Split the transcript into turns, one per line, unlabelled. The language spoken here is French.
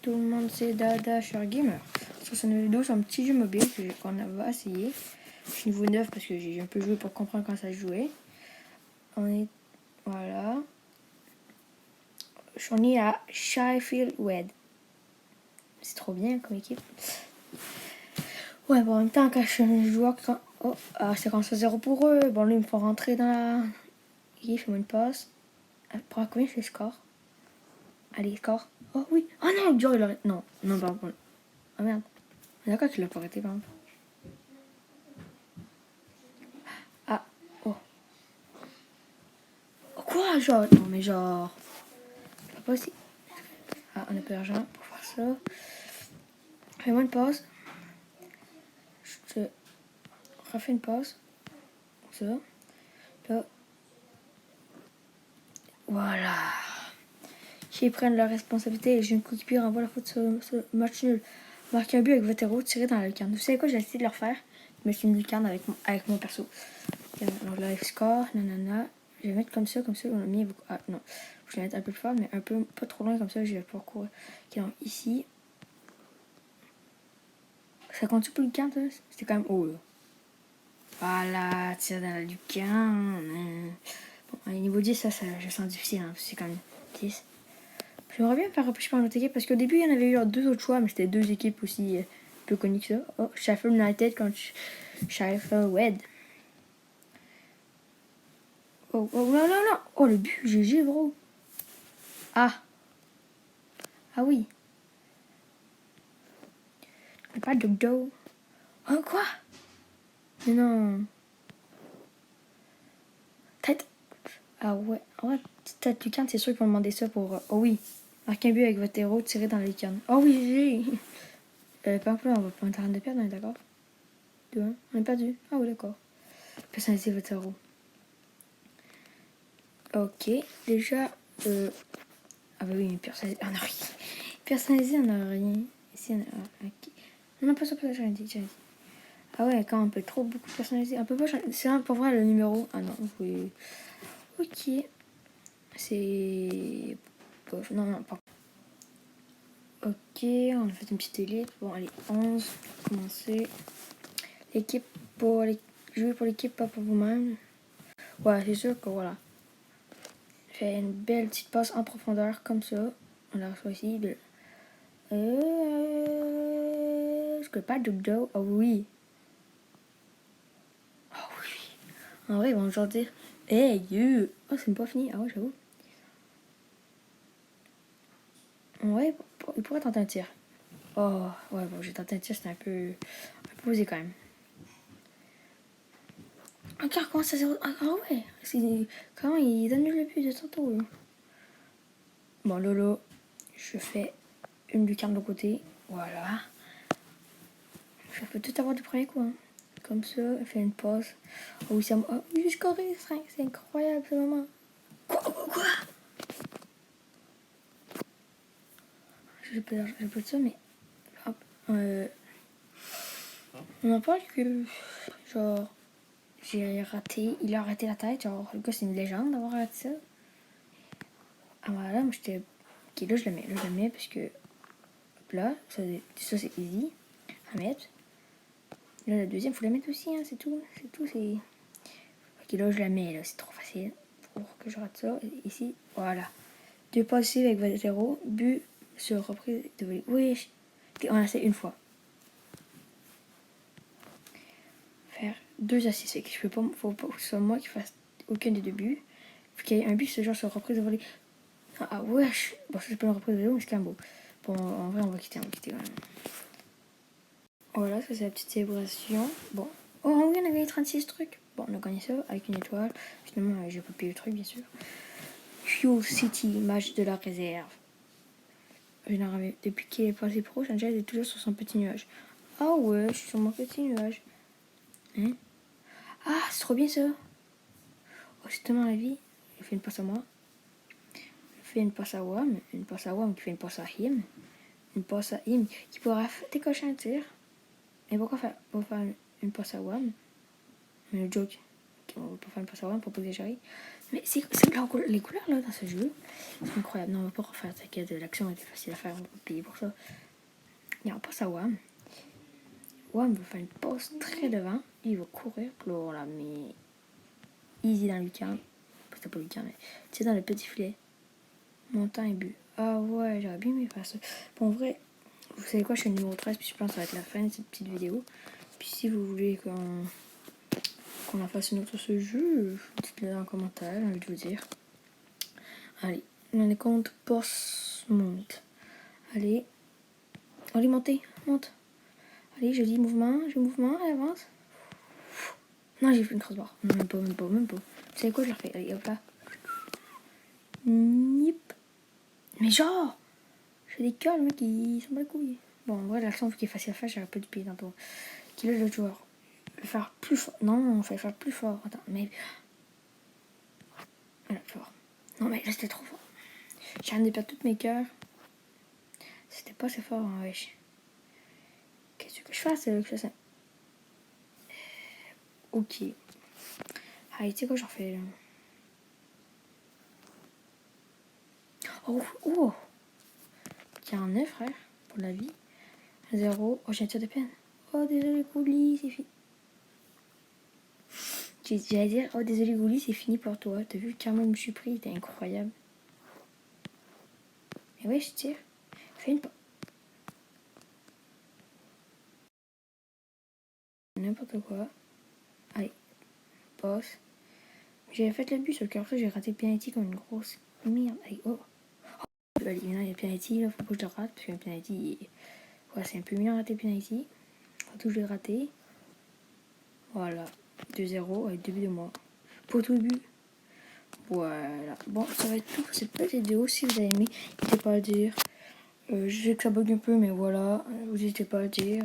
tout le monde, c'est Dada Shark Gamer. Sur cette vidéo, c'est un petit jeu mobile qu'on va essayer. Je suis niveau 9 parce que j'ai un peu joué pour comprendre quand ça se jouait. On est... Voilà. J'en ai à Sheffield Wed. C'est trop bien comme équipe. Ouais, bon, en même temps, quand je suis un joueur... Oh, c'est quand c'est 0 pour eux. Bon, là, il me faut rentrer dans la... Il fait moi une passe. Pour combien je fais le score? Allez, score. Oh oui. Oh non, le joueur, il aurait... Non, non, pardon. Oh merde. D'accord, tu l'as pas arrêté, par exemple. Ah, oh. Oh, quoi, genre? Non, mais genre... C'est pas possible. Ah, on a pas d'argent pour faire ça. Fais-moi une pause. Je te refais une pause. Ça. Là. Voilà. Ils prennent leur responsabilité et j'ai une coéquipier renvoie la faute sur match nul. Marquez un but avec votre héros tiré dans la lucarne. Vous savez quoi, j'ai essayé de le refaire. Je me suis une lucarne avec mon perso. Alors là, score, nanana. Je vais mettre comme ça, on a mis beaucoup. Ah non, je vais mettre un peu plus fort, mais un peu pas trop loin, comme ça, je vais pouvoir courir. Ok, donc ici. Ça compte pour le lucarne, ça? C'était quand même haut, là. Voilà, tire dans la lucarne. Bon, niveau 10, ça je sens difficile, hein, c'est quand même 10. J'aimerais bien me faire repêcher par une autre équipe parce qu'au début, il y en avait eu deux autres choix, mais c'était deux équipes aussi peu connues que ça. Oh, Sheffield United contre Sheffield Wed. Oh, oh, non, non, non. Oh, le but, GG, bro. Ah. Ah oui. Pas de dos. Oh, quoi? Mais non. Tête. Ah ouais. Ouais, tête lucarne, c'est sûr qu'ils vont demander ça pour... Oh oui. Marquez un but avec votre héros tiré dans la lucarne. Oh oui, GG. Par exemple, là, on va pas en train de perdre, on est d'accord? 2-1. On est perdu. Ah oui, d'accord. Personnalisez votre héros. Ok, déjà, ah bah oui, mais personnalisé, on a rien. Personnalisé, on a rien. Ici, on a... Ok. Non, pas ça, pas ça, j'ai dit. Ah ouais, quand on peut trop beaucoup personnaliser. On peut pas changer. C'est un pour voir le numéro. Ah non, oui. Ok. C'est... Non, non, pas. Ok, on a fait une petite élite. Bon, allez, 11. Commencer. L'équipe pour... Jouer pour l'équipe, pas pour vous-même. Ouais, c'est sûr que voilà. Fait une belle petite passe en profondeur, comme ça. On la reçoit ici. Je connais pas Dugdo. Ah oui. Ah oui. En vrai, ils vont genre dire hey, you. Oh, c'est pas fini. Ah ouais, j'avoue. En vrai, il pourrait tenter un tir. Oh, ouais, bon, j'ai tenté un tir, c'était un peu osé quand même. Encore, comment ça 0. Ah ouais. Comment il donne le but de tantôt, là. Bon, Lolo, je fais une lucarne de l'autre côté. Voilà. Je peux tout avoir du premier coup, hein. Comme ça, elle fait une pause. Oh oui, ça me... Oh oui, j'ai scoré, c'est incroyable ce moment. Quoi? J'ai pas de ça, mais... Hop. On en parle que... Genre... J'ai raté... Il a raté la tête. Genre, le gars, c'est une légende d'avoir raté ça. Ah voilà, moi j'étais... Ok, là je le mets parce que... Hop là, ça c'est easy à mettre. Là, la deuxième, faut la mettre aussi, hein, c'est tout, c'est... Ok, là je la mets, là, c'est trop facile pour que je rate ça. Ici, voilà. 2 passes ici avec votre héros, but sur reprise de voler. Oui, on a fait une fois. Faire 2 assists, je peux pas, faut pas que ce soit moi qui fasse aucun des 2 buts. Faut qu'il y ait un but ce genre sur reprise de voler. Ah wesh, bon ça c'est pas une reprise de voler, mais c'est quand même beau. Bon, en vrai on va quitter quand même. Voilà, ça c'est la petite célébration. Bon, oh oui on a gagné 36 trucs. Bon, on a gagné ça avec une étoile. Finalement j'ai pas payé le truc bien sûr. Fuel City, match de la réserve. Depuis qu'il est passé pro, Sanchez est toujours sur son petit nuage. Ah ouais, je suis sur mon petit nuage. Hein? Ah, c'est trop bien ça. Oh, c'est tellement la vie. Il fait une passe à moi. Il fait une passe à Wam. Une passe à Wam qui fait une passe à Him. Une passe à Him qui pourra décocher un tir. Et pourquoi faire une passe à Wam? Le joke. On va pas faire une passe à Wam pour poser Jerry. Mais c'est les couleurs là dans ce jeu, c'est incroyable. Non, on va pas refaire, t'inquiète, l'action était facile à faire, on va payer pour ça. Et on passe à Wam. Wam va faire une pause très devant, il va courir, puis là on la met easy dans le camp. C'était pas le camp, mais tu sais, dans le petit filet. Montant et but. Ah ouais, j'aurais bien aimé faire ça. Bon, en vrai, vous savez quoi, je suis numéro 13, puis je pense que ça va être la fin de cette petite vidéo. Puis si vous voulez qu'on en fasse une autre sur ce jeu, dites-le dans les commentaires, j'ai envie de vous dire. Allez, on est contre boss monte. Allez, montez, monte. Allez, je dis mouvement, allez, avance. Non, j'ai fait une crossbar. Non, même pas. Vous savez quoi, je le refais. Allez, hop là. Nip. Mais genre, j'ai des cœurs, le mec, il s'en bat les couilles. Bon, en vrai, l'action, vu qu'il est facile à faire, j'aurais pas dû payer tantôt. Qui est le joueur? Le faire plus fort. Non, il fallait faire plus fort. Attends, mais. Voilà, plus fort. Non, mais là, c'était trop fort. J'ai de perdre toutes mes cœurs. C'était pas assez fort, hein, wesh. Qu'est-ce que je fasse avec ça? Ok. Allez, tu sais quoi, j'en fais là. Oh! Tiens, 9, frère, pour la vie. 0. Oh, j'ai un tir de peine. Oh, désolé, Gouli, c'est fini. J'allais dire, oh, désolé, Gouli, c'est fini pour toi. T'as vu, comment je me suis pris, c'était incroyable. Mais ouais, je tire. Fais une pas. N'importe quoi. Allez, passe. J'avais fait le but sur le cœur, j'ai raté le penalty comme une grosse merde. Allez, oh. Allez, maintenant il y a le penalty, là, faut que je le rate, parce qu'un penalty, ouais, c'est un peu mieux à rater le penalty. Faut toujours le rater. Voilà, 2-0 avec 2 buts de moi. Pour tout le but. Voilà. Bon, ça va être tout pour cette petite vidéo. Si vous avez aimé, n'hésitez pas à le dire. Je sais que ça bug un peu, mais voilà. N'hésitez pas à le dire.